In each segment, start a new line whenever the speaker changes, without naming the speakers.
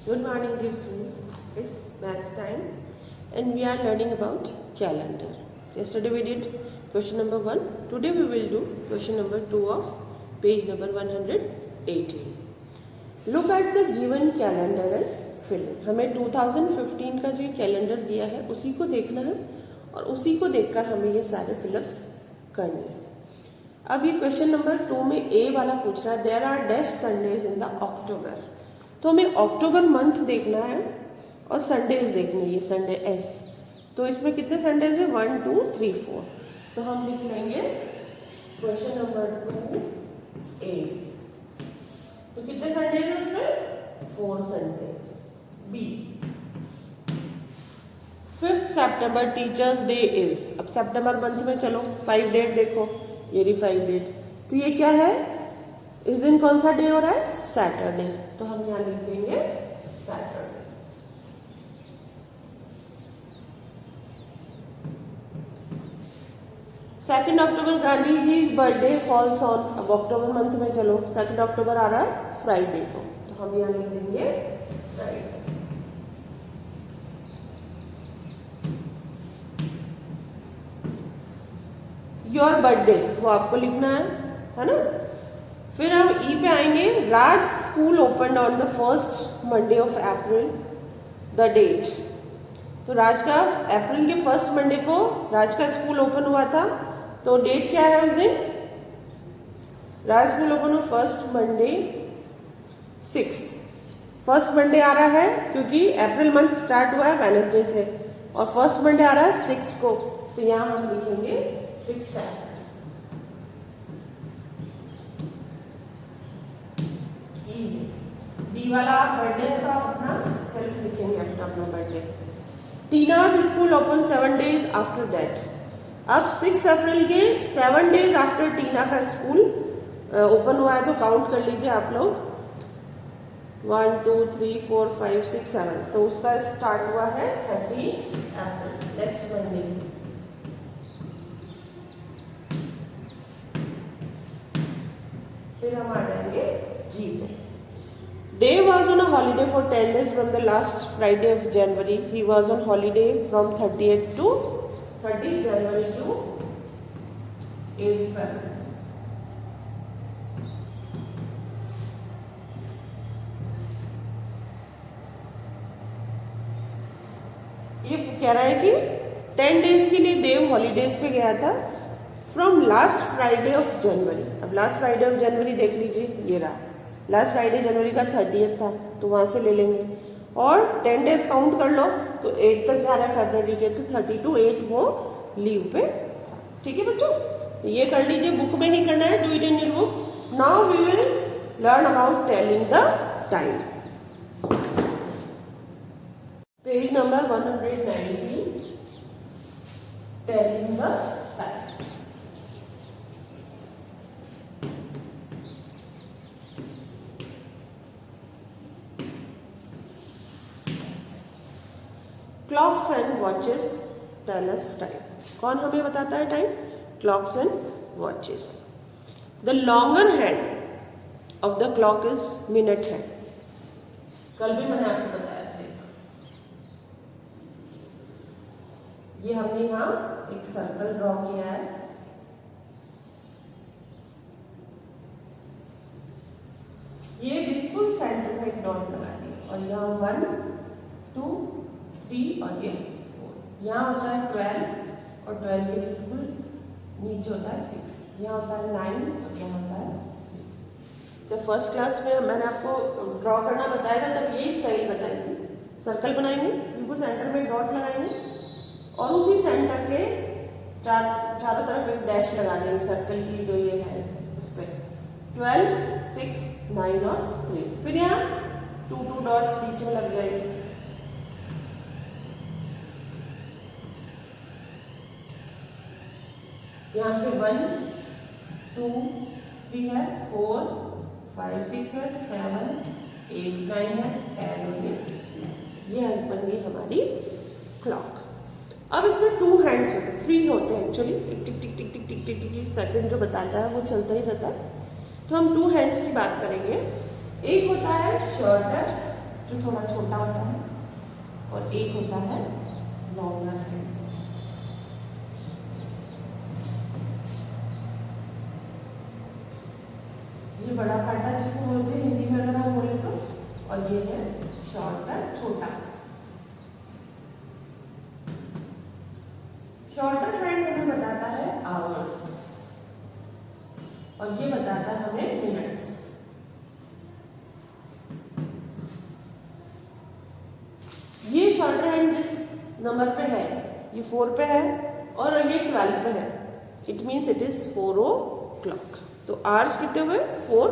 Good morning, dear students. It's maths time and we are learning about calendar. Yesterday we did question number 1. Today we will do question number 2 of page number 118. Look at the given calendar and fill in. हमें 2015 का जो calendar दिया है उसी को देखना है और उसी को देखकर हमें ये सारे फिलअप्स करने हैं. अब ये क्वेश्चन नंबर 2 में ए वाला पूछ रहा है there are dash Sundays in the October. तो हमें अक्टूबर मंथ देखना है और संडेज देखने हैं. ये संडे एस, तो इसमें कितने संडेज है 1 2 3 4. तो हम लिख लेंगे क्वेश्चन नंबर 2 ए. तो कितने संडेज है उसमें 4 Sundays. B 5 September teachers day is. अब सितंबर मंथ में चलो 5 डेट देखो, ये रही 5 डेट. तो ये क्या है, इस दिन कौन सा डे हो रहा है सैटरडे. तो हम यहाँ लिख देंगे Saturday. Second October Gandhi ji birthday falls on. अब अक्टूबर मंथ में चलो 2 अक्टूबर आ रहा है फ्राइडे को, तो हम यहाँ लिख देंगे फ्राइडे. योर बर्थडे वो आपको लिखना है ना. फिर हम ई पे आएंगे. Raj school open on the first Monday of April. The date, तो राज का अप्रैल के फर्स्ट मंडे को राज का स्कूल ओपन हुआ था. तो डेट क्या है उस दिन. राज स्कूल ओपन हुआ फर्स्ट मंडे 6. फर्स्ट मंडे आ रहा है क्योंकि अप्रैल मंथ स्टार्ट हुआ है वेडनेसडे से और फर्स्ट मंडे आ रहा है 6 को. तो यहाँ हम लिखेंगे 6 अप्रैल. डी वाला बर्थडे है तो आप अपना सेल्फ लिखेंगे अपना birthday. Tina's school open 7 days after that. अब 6 अप्रैल के 7 days आफ्टर टीना का स्कूल ओपन हुआ है तो काउंट कर लीजिए आप लोग. 1 2 3 4 5 6 7. तो उसका स्टार्ट हुआ है 30 अप्रैल नेक्स्ट मंडे से. फिर हम आ जाएंगे जी पे. Dave was on a holiday for 10 days from the last Friday of January. He was on holiday from 30th January to 8th February. ये कह रहा है कि 10 डेज के लिए देव हॉलीडेज पे गया था from last Friday of January. अब लास्ट फ्राइडे ऑफ जनवरी देख लीजिए, ये रहा लास्ट फ्राइडे जनवरी का 30th था तो वहां से ले लेंगे और 10 डेज काउंट कर लो तो 8 तक जा रहा है फरवरी के. तो 30 to 8 वो लीव पे था. ठीक है बच्चों, तो ये कर लीजिए. बुक में ही करना है. Do it in your book. Now we will learn about telling the time. Page number 190 telling the time. Clocks and watches tell us time. कौन हमें बताता है time. Clocks and watches. The longer hand of the clock is minute hand. कल भी मैंने आपको बताया था. ये हमने यहाँ एक सर्कल ड्रॉ किया है. ये बिल्कुल सेंटर में एक डॉट लगा दिया और यहाँ 1 2 3 और ये 4. यहाँ होता है 12 और 12 के बिल्कुल नीचे होता है 6. यहाँ होता है 9 और यहाँ होता है 3. जब फर्स्ट क्लास में मैंने आपको ड्रॉ करना बताया था तब यही स्टाइल बताई थी. सर्कल बनाएंगे, बिल्कुल सेंटर में डॉट लगाएंगे और उसी सेंटर के चारों तरफ एक डैश लगा देंगे सर्कल की जो ये है उस पर. 12 6 9 और 3. फिर यहाँ 2 2 डॉट्स बीच में लग जाएंगे. यहाँ से 1 2 3 है, 4 5 6 है, 7 8 9 है, 10 और ये बन गई हमारी क्लॉक. अब इसमें 2 हैंड्स होते हैं, 3 होते हैं एक्चुअली. टिक टिक टिक टिक टिक टिक टिक टिक सेकंड जो बताता है वो चलता ही रहता है. तो हम 2 हैंड्स की बात करेंगे. एक होता है शॉर्टर जो थोड़ा छोटा होता है, और एक होता है लॉन्गर हैंड। ये बड़ा कांटा जिसको बोलते हैं हिंदी में अगर हम बोले तो, और ये है शॉर्टर छोटा। शॉर्टर हैंड हमें बताता है आवर्स, और ये बताता है हमें मिनट्स। ये शॉर्टर हैंड जिस नंबर पे है, ये 4 पे है और ये 12 पे है, it means it is 4 o'clock। तो आवर्स कितने हुए 4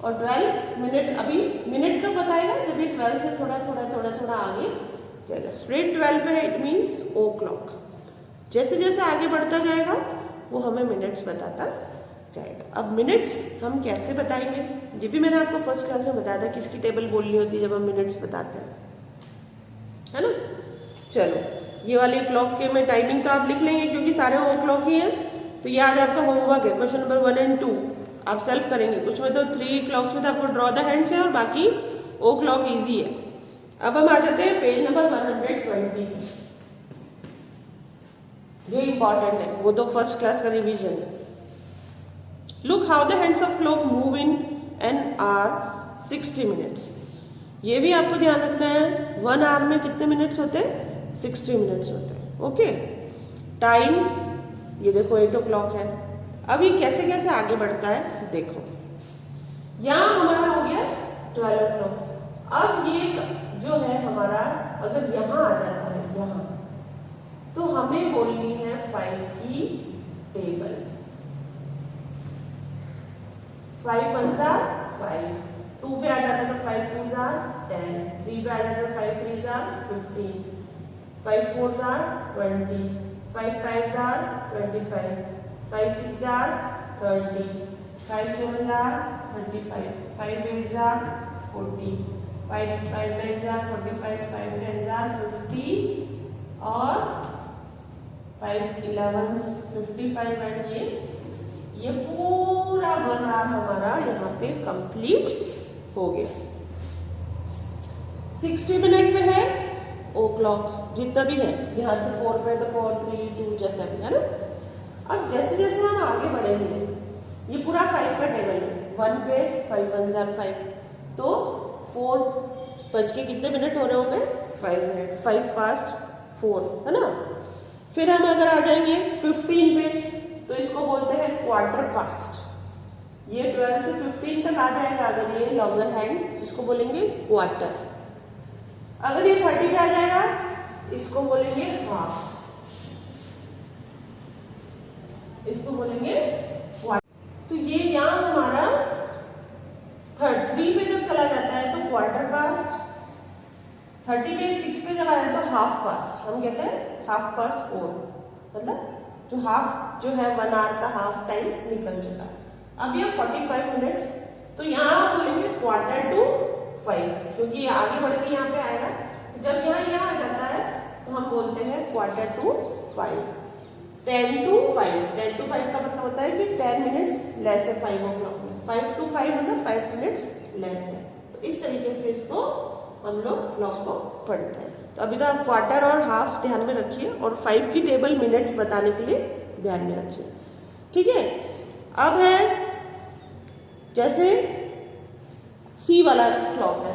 और 12 मिनट। अभी मिनट कब बताएगा, जब ये 12 से थोड़ा थोड़ा थोड़ा थोड़ा आगे जाएगा। स्ट्रेट 12 पे है, इट मीन्स o'clock। जैसे जैसे आगे बढ़ता जाएगा वो हमें मिनट्स बताता जाएगा। अब मिनट्स हम कैसे बताएंगे, ये भी मैंने आपको फर्स्ट क्लास में बताया था किसकी टेबल बोलनी होती है जब हम मिनट्स बताते हैं, है ना। चलो ये वाली क्लॉक के में टाइमिंग तो आप लिख लेंगे क्योंकि सारे o'clock ही हैं। तो ये आज आपका होमवर्क है, क्वेश्चन नंबर 1 और 2 आप सेल्फ करेंगे। कुछ में तो 3 क्लॉक्स में तो आपको ड्रॉ द हैंड्स है और बाकी o'clock इजी है। अब हम आ जाते हैं पेज नंबर 120। ये इंपॉर्टेंट है, वो तो फर्स्ट क्लास का रिवीजन है। Look how the hands of clock move in an hour 60 minutes. ये भी आपको ध्यान रखना है, 1 आवर में कितने मिनट्स होते हैं, 60 मिनट्स होते हैं। ओके, टाइम ये देखो 8 o'clock है। अब ये कैसे कैसे आगे बढ़ता है देखो, यहाँ हमारा हो गया 12 o'clock। अब ये जो है हमारा अगर यहाँ आ जाता है यहाँ, तो हमें बोलनी है 5 की टेबल। 5 1 जा 5, 2 पे आ जाता है तो 5 2 जा 10, 3 पे आ जाता है 5 3 जा 15, 5 4 जा 20, 5 5 जा 25, 5 6 जा 30, 5 7 जा 35, 5 8 जा 40, 5 5 9 जा 45, 5 10 जा 50 और 5 11 55 एंड ये 60। ये पूरा 1 आवर हमारा यहाँ पे कंप्लीट हो गया। 60 मिनट में है o'clock जितना भी है, यहाँ से 4 पे तो 4 3 2 जैसा भी है ना। अब जैसे जैसे हम आगे बढ़ेंगे, ये पूरा 5 का टेबल है। 1 पे 5 1 जा 5, तो 4 बज के कितने मिनट हो रहे होंगे, 5 मिनट। 5 फास्ट 4 है ना। फिर हम अगर आ जाएंगे 15 पे, तो इसको बोलते हैं क्वार्टर पास्ट। ये 12 से 15 तक आ जाएगा अगर ये लॉन्गर हैंड, इसको बोलेंगे क्वार्टर। अगर ये 30 पे आ जाएगा इसको बोलेंगे हाफ, इसको बोलेंगे क्वार्टर। तो ये यहाँ हमारा 3 पे जब चला जाता है तो क्वार्टर पास्ट, 30 पे 6 पे जब आ जाए तो हाफ पास्ट। हम कहते हैं हाफ पास्ट 4, मतलब जो हाफ जो है 1 आवर का हाफ टाइम निकल चुका है। अब ये 45 मिनट्स, तो यहाँ हम बोलेंगे क्वार्टर टू 5 क्योंकि ये आगे बढ़ के यहाँ पे आएगा। जब यहाँ आ जाता है तो हम बोलते हैं क्वार्टर टू 5। 10 to 5, 10 to 5 का मतलब होता है कि 10 मिनट्स लेस है 5 o'clock में। 5 to 5 मतलब 5 मिनट्स लेस है। तो इस तरीके से इसको हम लोग क्लॉक को पढ़ते हैं। तो अभी तो आप क्वार्टर और हाफ ध्यान में रखिए और 5 की टेबल मिनट्स बताने के लिए ध्यान में रखिए, ठीक है। अब है जैसे सी वाला क्लॉक है,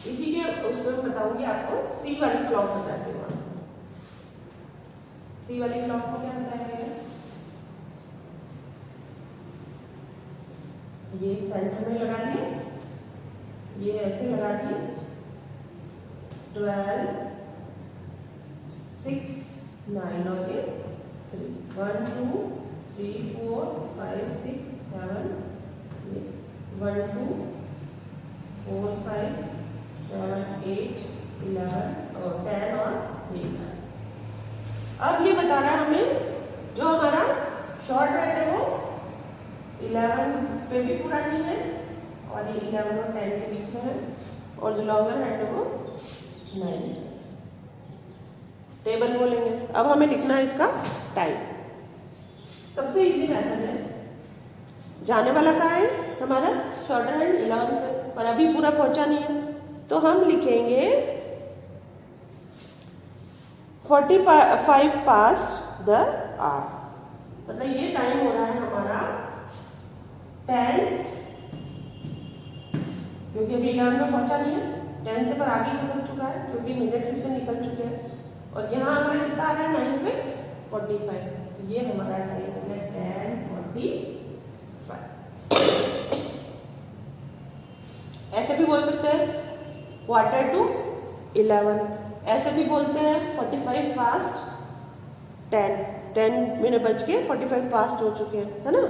इसी के उसमें बताऊंगी आपको। सी वाली क्लॉक बताती हूँ आपको। सी वाली क्लॉक को क्या बताएंगे, ये सेंटर में लगा दिए, ये ऐसे लगा दिए। 12 6 9 और ये 3, 1 2 3 4 5 6 7 8, 1 2 4 5 7 8 11 और 10 और 3। अब ये बता रहा है हमें जो हमारा शॉर्ट हैंड है वो 11 पे भी पूरा नहीं है और ये 11 और 10 के बीच में है, और जो लॉन्गर हैंड है वो 9। टेबल बोलेंगे। अब हमें लिखना है इसका टाइम। सबसे इजी मेथड है, जाने वाला कहाँ है हमारा शॉर्टर हैंड 11 पे, पर अभी पूरा पहुंचा नहीं है तो हम लिखेंगे 45 पास्ट द आवर, मतलब ये टाइम हो रहा है हमारा 10, क्योंकि अभी 11 में पहुंचा नहीं है, 10 से पर आगे खसक चुका है क्योंकि मिनट से तो निकल चुके हैं। और यहाँ हमारा कितना आ रहा है 9 पे 45, तो ये हमारा टाइम हो गया 10:45। ऐसे भी बोल सकते हैं 11:45, ऐसे भी बोलते हैं 45 पास्ट 10 मिनट बज के 45 पास्ट हो चुके हैं, है ना।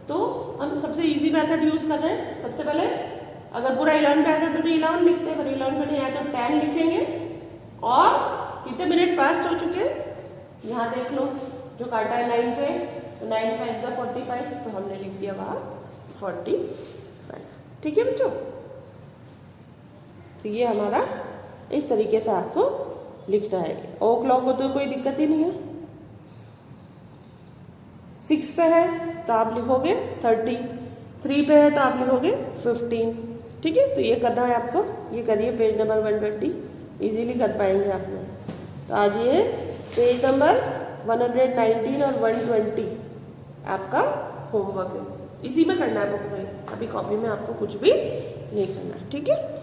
तो हम सबसे इजी मेथड यूज कर रहे हैं। सबसे पहले अगर पूरा 11 पे आ जाता तो 11 लिखते हैं, पर 11 पे नहीं आया तो 10 लिखेंगे। और कितने मिनट पास्ट हो चुके हैं यहाँ देख लो, जो काटा है 9 पे, तो 9 5 × 45, तो हमने लिख दिया वहाँ 45। ठीक है बच्चों, तो ये हमारा इस तरीके से आपको लिखना है। ओ क्लॉक हो तो कोई दिक्कत ही नहीं है। 6 पे है तो आप लिखोगे 30, 3 पे है तो आप लिखोगे 15। ठीक है, तो ये करना है आपको, ये करिए पेज नंबर 120, इजीली कर पाएंगे आप लोग। तो आज ये पेज नंबर 119 और 120 आपका होमवर्क है, इसी में करना है बुक में, अभी कॉपी में आपको कुछ भी नहीं करना है। ठीक है।